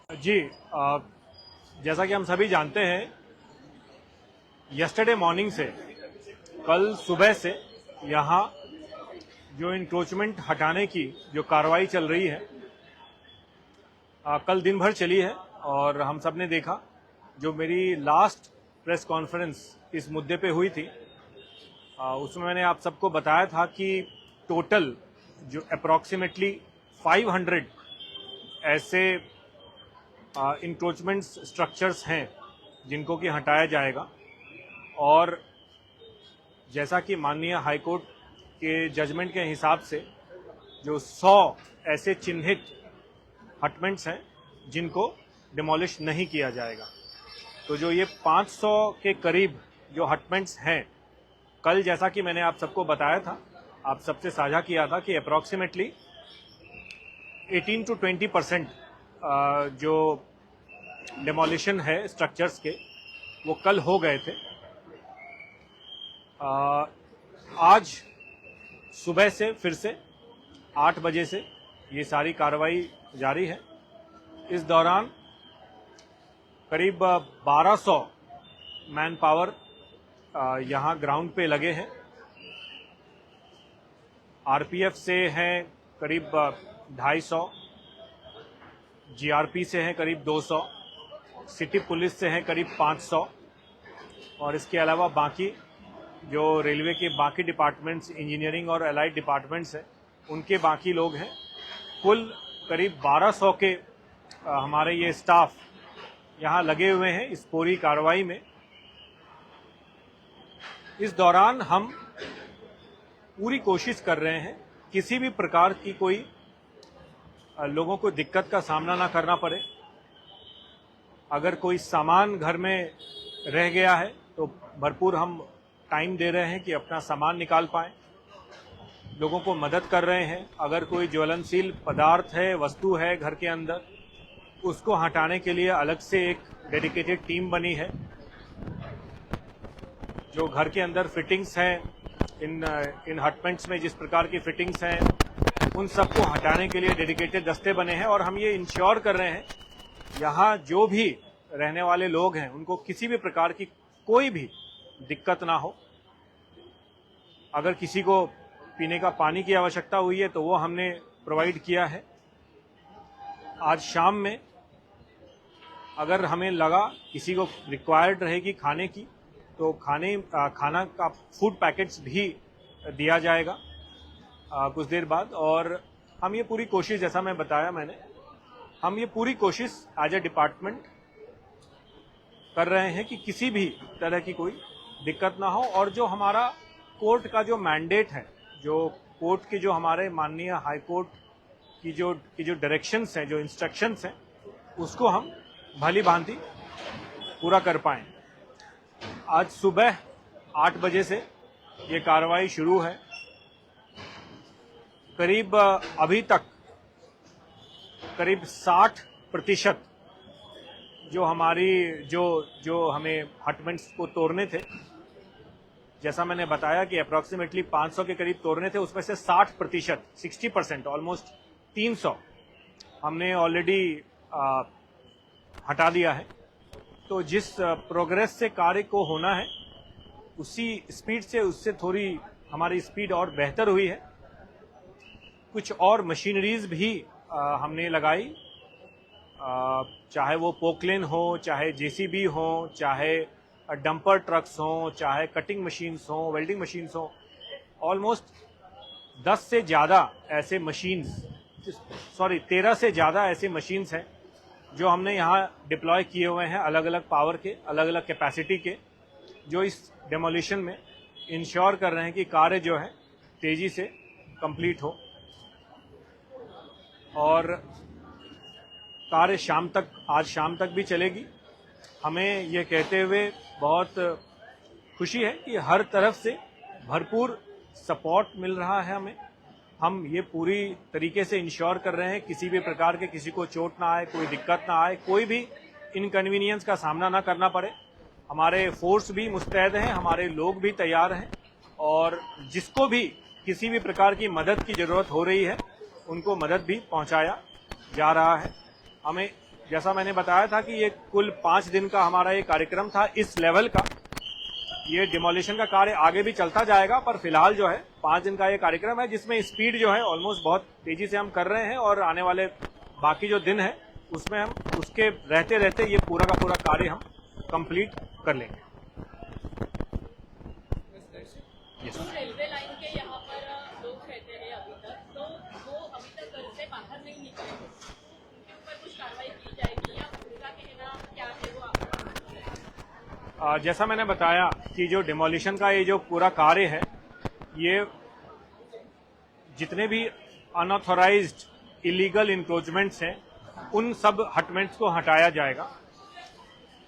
जी, जैसा कि हम सभी जानते हैं, यस्टरडे मॉर्निंग से कल सुबह से यहाँ जो इंक्रोचमेंट हटाने की जो कार्रवाई चल रही है, कल दिन भर चली है और हम सब ने देखा। जो मेरी लास्ट प्रेस कॉन्फ्रेंस इस मुद्दे पे हुई थी, उसमें मैंने आप सबको बताया था कि टोटल जो अप्रॉक्सीमेटली 500 ऐसे इंक्रोचमेंट स्ट्रक्चर्स हैं जिनको कि हटाया जाएगा। और जैसा कि माननीय हाईकोर्ट के जजमेंट के हिसाब से जो 100 ऐसे चिन्हित हटमेंट्स हैं जिनको डिमोलिश नहीं किया जाएगा, तो जो ये 500 के करीब जो हटमेंट्स हैं, कल जैसा कि मैंने आप सबको बताया था, आप सबसे साझा किया था कि अप्रॉक्सीमेटली 18 to 20% जो डिमोलिशन है स्ट्रक्चर्स के, वो कल हो गए थे। आज सुबह से फिर से 8 बजे से ये सारी कार्रवाई जारी है। इस दौरान करीब 1200 मैन पावर यहाँ ग्राउंड पे लगे हैं। आरपीएफ से हैं करीब 250, जीआरपी से हैं करीब 200, सिटी पुलिस से हैं करीब 500, और इसके अलावा बाकी जो रेलवे के बाकी डिपार्टमेंट्स, इंजीनियरिंग और अलाइड डिपार्टमेंट्स हैं, उनके बाकी लोग हैं। कुल करीब 1200 के हमारे ये स्टाफ यहाँ लगे हुए हैं इस पूरी कार्रवाई में। इस दौरान हम पूरी कोशिश कर रहे हैं किसी भी प्रकार की कोई लोगों को दिक्कत का सामना ना करना पड़े। अगर कोई सामान घर में रह गया है तो भरपूर हम टाइम दे रहे हैं कि अपना सामान निकाल पाएं, लोगों को मदद कर रहे हैं। अगर कोई ज्वलनशील पदार्थ है, वस्तु है घर के अंदर, उसको हटाने के लिए अलग से एक डेडिकेटेड टीम बनी है। जो घर के अंदर फिटिंग्स हैं, इन हटमेंट्स में जिस प्रकार की फिटिंग्स हैं, उन सबको हटाने के लिए डेडिकेटेड दस्ते बने हैं। और हम ये इंश्योर कर रहे हैं यहाँ जो भी रहने वाले लोग हैं उनको किसी भी प्रकार की कोई भी दिक्कत ना हो। अगर किसी को पीने का पानी की आवश्यकता हुई है तो वो हमने प्रोवाइड किया है। आज शाम में अगर हमें लगा किसी को रिक्वायर्ड रहेगी खाने की, तो खाना का फूड पैकेट्स भी दिया जाएगा कुछ देर बाद। और हम ये पूरी कोशिश, जैसा मैं बताया मैंने, हम ये पूरी कोशिश एज ए डिपार्टमेंट कर रहे हैं कि किसी भी तरह की कोई दिक्कत ना हो। और जो हमारा कोर्ट का जो मैंडेट है, जो कोर्ट के जो हमारे माननीय हाई कोर्ट की जो डायरेक्शंस हैं, जो इंस्ट्रक्शंस हैं, उसको हम भली भांति पूरा कर पाएं। आज सुबह 8 बजे से ये कार्रवाई शुरू है। करीब अभी तक करीब 60% जो हमारी जो हमें हटमेंट्स को तोड़ने थे, जैसा मैंने बताया कि अप्रॉक्सीमेटली 500 के करीब तोड़ने थे, उसमें से 60%, 60%, ऑलमोस्ट 300 हमने ऑलरेडी हटा दिया है। तो जिस प्रोग्रेस से कार्य को होना है, उसी स्पीड से, उससे थोड़ी हमारी स्पीड और बेहतर हुई है। कुछ और मशीनरीज भी हमने लगाई, चाहे वो पोकलेन हो, चाहे जेसीबी हो, चाहे डंपर ट्रक्स हो, चाहे कटिंग मशीन्स हो, वेल्डिंग मशीन्स हो। ऑलमोस्ट 10 से ज़्यादा ऐसे मशीन्स, 13 से ज़्यादा ऐसे मशीन्स हैं जो हमने यहाँ डिप्लॉय किए हुए हैं, अलग अलग पावर के, अलग अलग कैपेसिटी के, जो इस डेमोलिशन में इंश्योर कर रहे हैं कि कार्य जो है तेज़ी से कंप्लीट हो। और कार्य आज शाम तक भी चलेगी। हमें ये कहते हुए बहुत खुशी है कि हर तरफ से भरपूर सपोर्ट मिल रहा है हमें। हम ये पूरी तरीके से इंश्योर कर रहे हैं किसी भी प्रकार के किसी को चोट ना आए, कोई दिक्कत ना आए, कोई भी इनकन्वीनियंस का सामना ना करना पड़े। हमारे फोर्स भी मुस्तैद हैं, हमारे लोग भी तैयार हैं, और जिसको भी किसी भी प्रकार की मदद की जरूरत हो रही है उनको मदद भी पहुंचाया जा रहा है। हमें जैसा मैंने बताया था कि ये कुल 5 दिन का हमारा ये कार्यक्रम था इस लेवल का। ये डिमोलिशन का कार्य आगे भी चलता जाएगा, पर फिलहाल जो है 5 दिन का ये कार्यक्रम है, जिसमें स्पीड जो है ऑलमोस्ट बहुत तेजी से हम कर रहे हैं, और आने वाले बाकी जो दिन है उसमें हम उसके रहते रहते ये पूरा का पूरा कार्य हम कंप्लीट कर लेंगे। रेलवे लाइन के यहाँ पर लोग रहते हैं अभी तक, तो वो अभी तक घर से बाहर नहीं निकले, उनके ऊपर कुछ कार्रवाई की जाएगी या उनका कहना क्या है वो आपको? जैसा मैंने बताया कि जो डिमोलिशन का ये जो पूरा कार्य है, ये जितने भी अनऑथोराइज्ड इलीगल इंक्रोचमेंट्स हैं उन सब हटमेंट्स को हटाया जाएगा।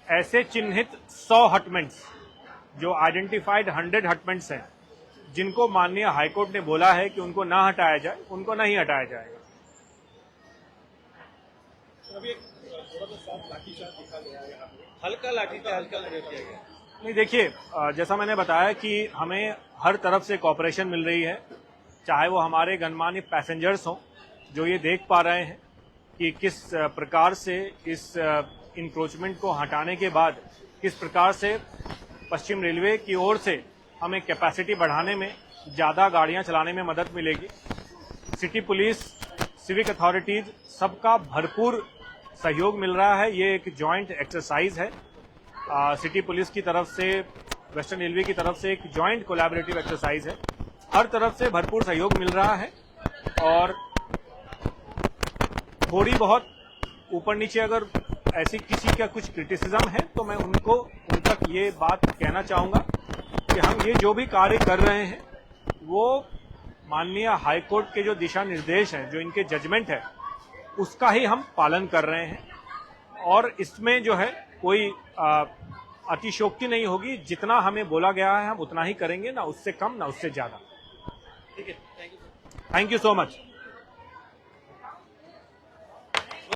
ऐसे चिन्हित 100 हटमेंट्स, जो आइडेंटिफाइड 100 हटमेंट्स हैं, जिनको माननीय हाईकोर्ट ने बोला है कि उनको ना हटाया जाए, उनको नहीं हटाया जाएगा। अभी थोड़ा सा सॉफ्ट लाठीचार्ज दिखा गया है, हल्का लाठीचार्ज का प्रयोग किया गया। नहीं, देखिए, जैसा मैंने बताया कि हमें हर तरफ से कॉपरेशन मिल रही है, चाहे वो हमारे गणमान्य पैसेंजर्स हों जो ये देख पा रहे हैं कि किस प्रकार से इस इंक्रोचमेंट को हटाने के बाद किस प्रकार से पश्चिम रेलवे की ओर से हमें कैपेसिटी बढ़ाने में, ज़्यादा गाड़ियां चलाने में मदद मिलेगी। सिटी पुलिस, सिविक अथॉरिटीज, सबका भरपूर सहयोग मिल रहा है। ये एक जॉइंट एक्सरसाइज है। सिटी पुलिस की तरफ से, वेस्टर्न रेलवे की तरफ से एक जॉइंट कोलैबोरेटिव एक्सरसाइज है। हर तरफ से भरपूर सहयोग मिल रहा है, और थोड़ी बहुत ऊपर नीचे अगर ऐसी किसी का कुछ क्रिटिसिज्म है तो मैं उन तक ये बात कहना चाहूंगा कि हम ये जो भी कार्य कर रहे हैं वो माननीय हाईकोर्ट के जो दिशा निर्देश हैं, जो इनके जजमेंट है, उसका ही हम पालन कर रहे हैं, और इसमें जो है कोई अतिशयोक्ति नहीं होगी। जितना हमें बोला गया है हम उतना ही करेंगे, ना उससे कम ना उससे ज्यादा। ठीक है, thank you. Thank you so much.